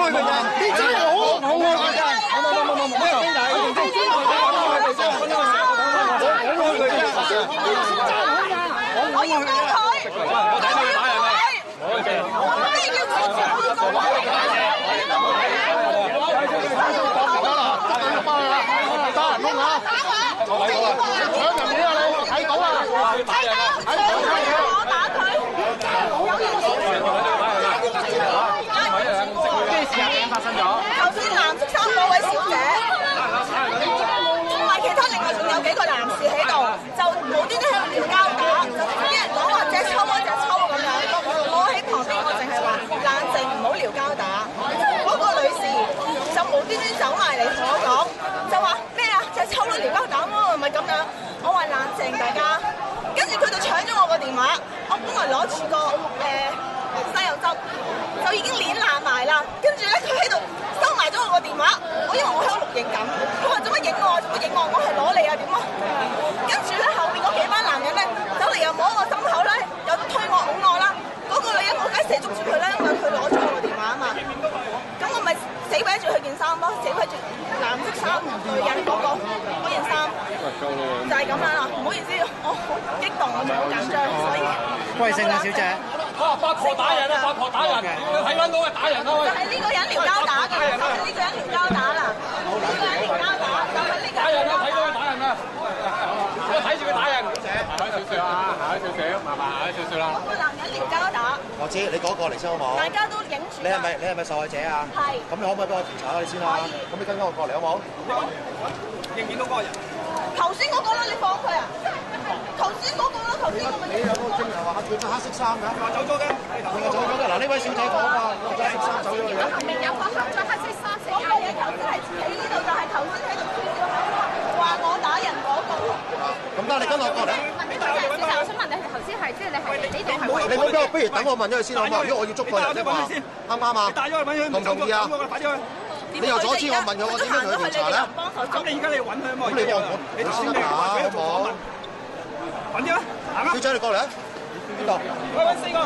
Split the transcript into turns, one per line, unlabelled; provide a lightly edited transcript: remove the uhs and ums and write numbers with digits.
佢嘅啫，你真係好愛佢啫，
發生咗。
頭先藍色衫嗰位小姐，同埋其他另外仲有幾個男士喺度，就無端端喺度撩交打，就啲人講話隻抽嗰隻抽咁樣。我喺旁邊，我淨係話冷靜，唔好撩交打。嗰個女士就無端端走埋嚟同我講，就話咩啊？隻抽都撩交打喎，唔係咁樣。我話冷靜，大家。跟住佢就搶咗我個電話，我本來攞住個西柚汁。就已經鏈爛埋啦，跟住咧佢喺度收埋咗我個電話，我因為我喺度錄影緊，佢話做乜影我？做乜影我？我係攞你啊點啊？跟住咧後面嗰幾班男人咧走嚟又摸我心口啦，又推我拱我啦，嗰個女人我梗係死捉住佢啦，因為佢攞咗我個電話啊嘛，咁我咪死搲住佢件衫咯，死搲住藍色衫女人嗰件衫，就係咁樣啦，唔好意思，我好激動，我好緊張，所以
貴姓啊，小姐？
八婆打人啊！八婆打人，睇翻到係打人啦！
就係呢個人撩交打㗎，就係呢個人撩交打啦，呢個人撩交打，就係呢個人撩交打。
睇到佢打人啦！我睇住佢打人。行開少少啊！行開少少，麻煩行開少少啦。
個男人撩交打。
我知，你講過嚟先好冇？
大家都影住。
你係咪受害者啊？
係。咁
你可唔可以幫我調查下你先啊？咁你跟我過嚟好冇？
認唔認到嗰個人？
頭先嗰個啦，你放佢啊！頭先嗰個啦，頭先嗰個。
你有個證人話佢着黑色衫㗎？
話走咗嘅。
走咗嘅。嗱，呢位小姐講話，我着黑色衫走咗嘅。
後面有個着黑色衫死人嘅，頭先係喺呢度，就係頭先喺度吹笑口話我打人嗰個。
咁得你跟我過嚟。
我想問你頭先係即係你係呢度係為？
你唔好俾我，不如等我問咗佢先好嘛？如果我要捉個人嘅話，啱唔啱啊？
帶咗去揾佢，
同唔同意啊？
快啲去！
你又阻止我問佢，我點樣同佢調查咧？
咁你而家你揾佢啊嘛？
咁你幫我，你先得㗎，好冇？
揾啲啦，行啊！
小姐你過嚟啊！邊度？
揾4個。